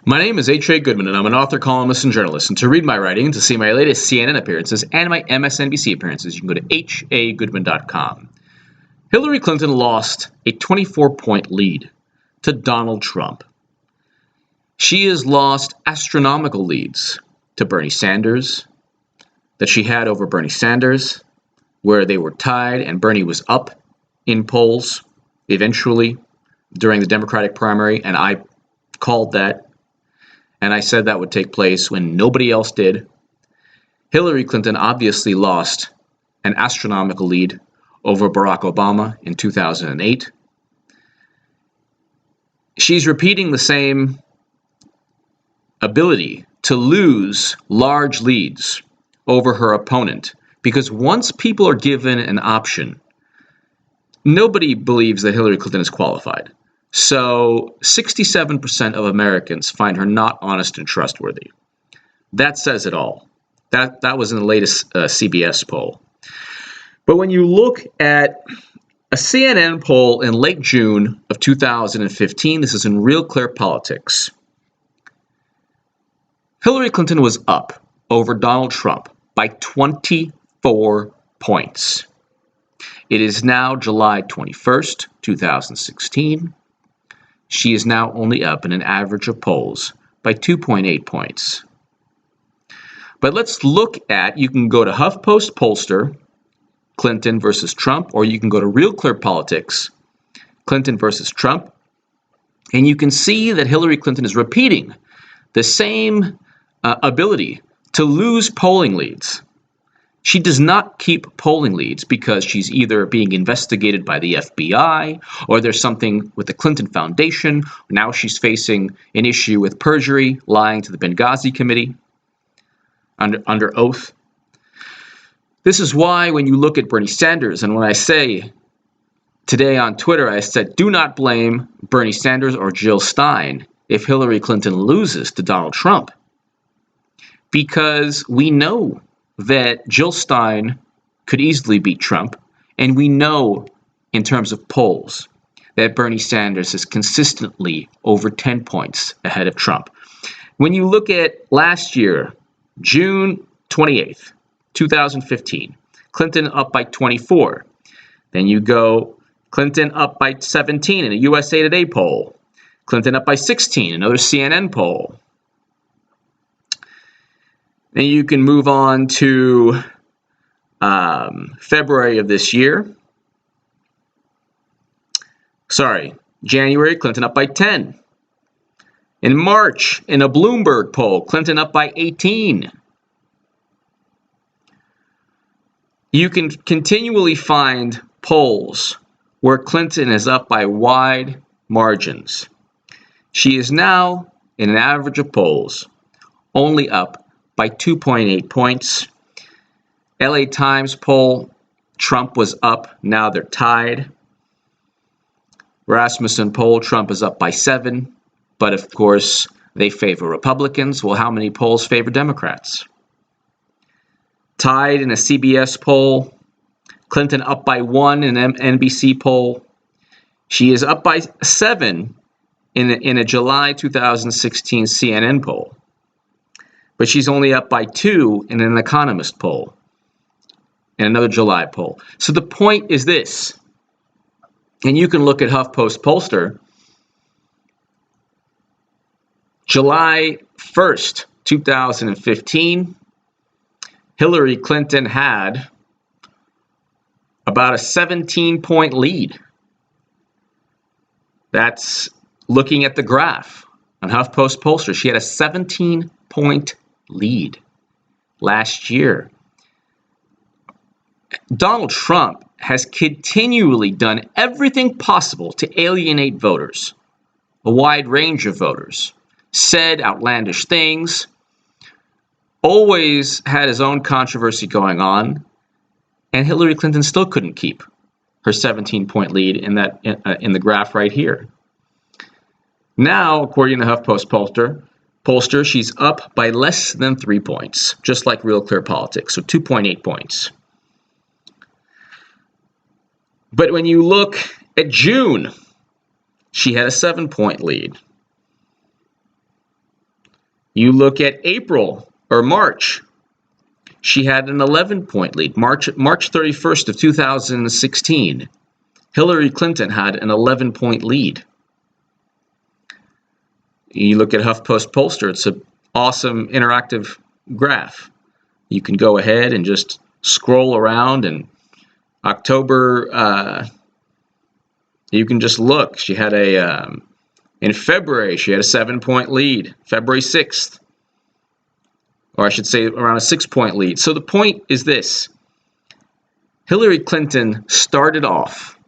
My name is H.A. Goodman, and I'm an author, columnist, and journalist. And to read my writing and to see my latest CNN appearances and my MSNBC appearances, you can go to hagoodman.com. Hillary Clinton lost a 24-point lead to Donald Trump. She has lost astronomical leads to Bernie Sanders, that she had over Bernie Sanders, where they were tied and Bernie was up in polls eventually during the Democratic primary, and I called that. And I said that would take place when nobody else did. Hillary Clinton obviously lost an astronomical lead over Barack Obama in 2008. She's repeating the same ability to lose large leads over her opponent, because once people are given an option, nobody believes that Hillary Clinton is qualified. So 67% of Americans find her not honest and trustworthy. That says it all. That was in the latest CBS poll. But when you look at a CNN poll in late June of 2015, this is in Real Clear Politics, Hillary Clinton was up over Donald Trump by 24 points. It is now July 21st, 2016. She is now only up in an average of polls by 2.8 points. But let's look at, you can go to HuffPost pollster, Clinton versus Trump, or you can go to Real Clear Politics, Clinton versus Trump, and you can see that Hillary Clinton is repeating the same ability to lose polling leads. She does not keep polling leads because she's either being investigated by the FBI or there's something with the Clinton Foundation. Now she's facing an issue with perjury, lying to the Benghazi Committee under oath. This is why when you look at Bernie Sanders, and when I say today on Twitter, I said, do not blame Bernie Sanders or Jill Stein if Hillary Clinton loses to Donald Trump. Because we know that Jill Stein could easily beat Trump, and we know in terms of polls that Bernie Sanders is consistently over 10 points ahead of Trump. When you look at last year, June 28th, 2015, Clinton up by 24. Then you go Clinton up by 17 in a USA Today poll. Clinton up by 16, another CNN poll. Then you can move on to February of this year. January, Clinton up by 10. In March, in a Bloomberg poll, Clinton up by 18. You can continually find polls where Clinton is up by wide margins. She is now, in an average of polls, only up by 2.8 points. LA Times poll, Trump was up, now they're tied. Rasmussen poll, Trump is up by 7, but of course they favor Republicans. Well, how many polls favor Democrats? Tied in a CBS poll, Clinton up by 1 in an NBC poll. She is up by 7 in a July 2016 CNN poll. But she's only up by 2 in an Economist poll, in another July poll. So the point is this, and you can look at HuffPost pollster, July 1st, 2015, Hillary Clinton had about a 17-point lead. That's looking at the graph on HuffPost pollster. She had a 17-point lead last year. Donald Trump has continually done everything possible to alienate voters, a wide range of voters, said outlandish things, always had his own controversy going on, and Hillary Clinton still couldn't keep her 17-point lead in the graph right here. Now, according to HuffPost pollster, she's up by less than 3 points, just like Real Clear Politics, so 2.8 points. But when you look at June, she had a 7-point lead. You look at April or March, she had an 11-point lead. March 31st of 2016, Hillary Clinton had an 11-point lead. You look at HuffPost Pollster, it's an awesome interactive graph. You can go ahead and just scroll around, and October, you can just look. She had in February, she had a 7-point lead, February 6th. Or I should say around a 6-point lead. So the point is this. Hillary Clinton started off,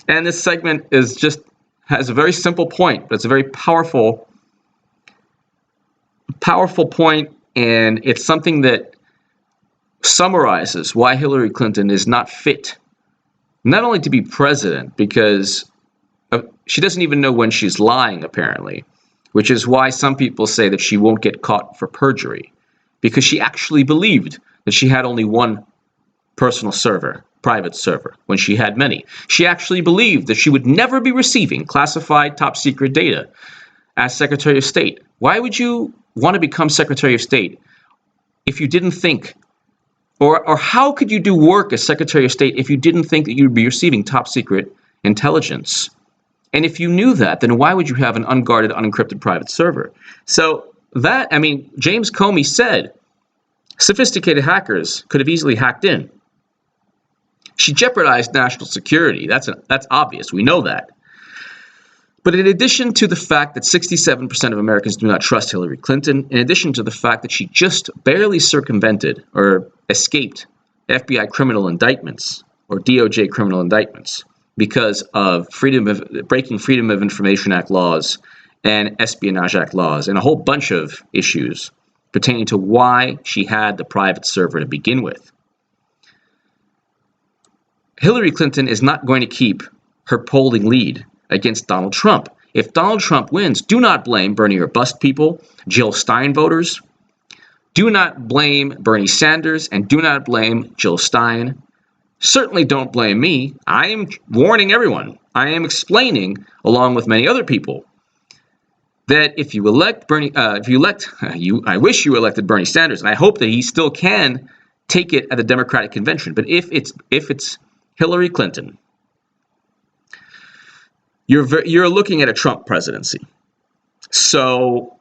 and this segment has a very simple point, but it's a very powerful point, and it's something that summarizes why Hillary Clinton is not fit, not only to be president, because she doesn't even know when she's lying, apparently, which is why some people say that she won't get caught for perjury, because she actually believed that she had only one personal server, private server, when she had many. She actually believed that she would never be receiving classified top secret data as Secretary of State. Why would you want to become Secretary of State if you didn't think, or how could you do work as Secretary of State if you didn't think that you'd be receiving top secret intelligence? And if you knew that, then why would you have an unguarded, unencrypted private server? So that, James Comey said sophisticated hackers could have easily hacked in. She jeopardized national security. That's obvious. We know that. But in addition to the fact that 67% of Americans do not trust Hillary Clinton, in addition to the fact that she just barely circumvented or escaped FBI criminal indictments or DOJ criminal indictments because of breaking Freedom of Information Act laws and Espionage Act laws and a whole bunch of issues pertaining to why she had the private server to begin with, Hillary Clinton is not going to keep her polling lead against Donald Trump. If Donald Trump wins, do not blame Bernie or Bust people, Jill Stein voters. Do not blame Bernie Sanders, and do not blame Jill Stein. Certainly don't blame me. I am warning everyone. I am explaining, along with many other people, that if you elect Bernie, I wish you elected Bernie Sanders, and I hope that he still can take it at the Democratic convention. But if it's Hillary Clinton, you're looking at a Trump presidency. So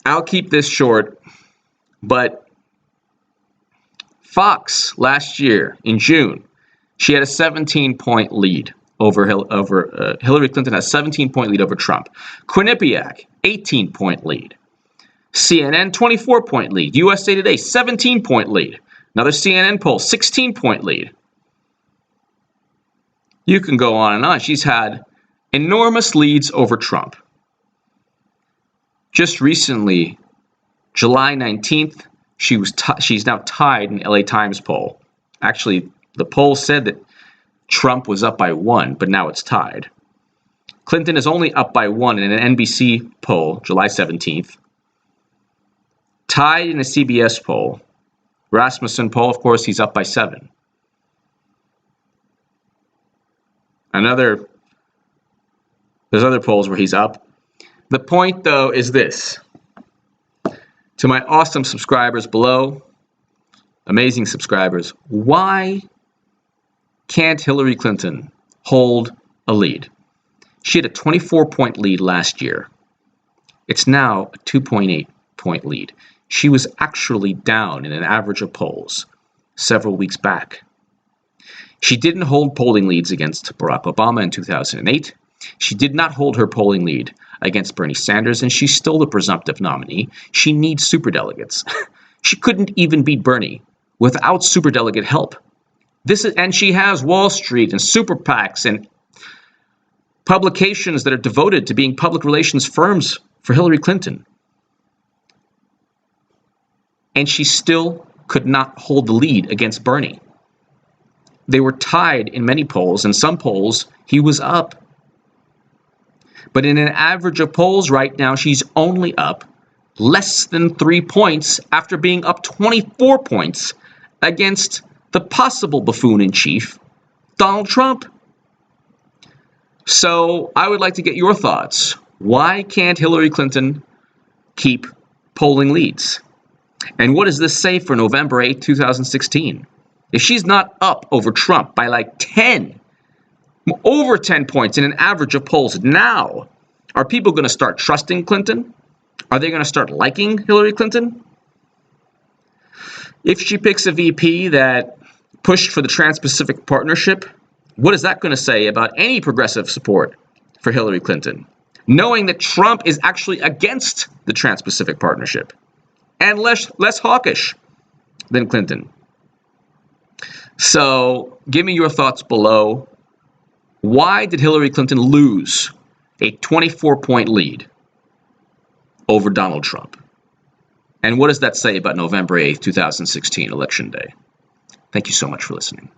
I'll keep this short, but Fox last year in June, she had a 17-point lead over Hillary Clinton, has a 17-point lead over Trump. Quinnipiac, 18-point lead. CNN, 24-point lead. USA Today, 17-point lead. Another CNN poll, 16-point lead. You can go on and on. She's had enormous leads over Trump. Just recently, July 19th, she's now tied in the LA Times poll. Actually, the poll said that Trump was up by 1, but now it's tied. Clinton is only up by 1 in an NBC poll, July 17th. Tied in a CBS poll. Rasmussen poll, of course, he's up by 7. There's other polls where he's up. The point, though, is this. To my awesome subscribers below, amazing subscribers, why can't Hillary Clinton hold a lead? She had a 24-point lead last year. It's now a 2.8-point lead. She was actually down in an average of polls several weeks back. She didn't hold polling leads against Barack Obama in 2008. She did not hold her polling lead against Bernie Sanders, and she's still the presumptive nominee. She needs superdelegates. She couldn't even beat Bernie without superdelegate help. And she has Wall Street and super PACs and publications that are devoted to being public relations firms for Hillary Clinton. And she still could not hold the lead against Bernie. They were tied in many polls. In some polls, he was up. But in an average of polls right now, she's only up less than 3 points after being up 24 points against the possible buffoon-in-chief, Donald Trump. So I would like to get your thoughts. Why can't Hillary Clinton keep polling leads. And what does this say for November 8th, 2016? If she's not up over Trump by like 10, over 10 points in an average of polls now, are people going to start trusting Clinton? Are they going to start liking Hillary Clinton? If she picks a VP that pushed for the Trans-Pacific Partnership, what is that going to say about any progressive support for Hillary Clinton? Knowing that Trump is actually against the Trans-Pacific Partnership and less hawkish than Clinton. So give me your thoughts below. Why did Hillary Clinton lose a 24-point lead over Donald Trump? And what does that say about November 8th, 2016, Election Day? Thank you so much for listening.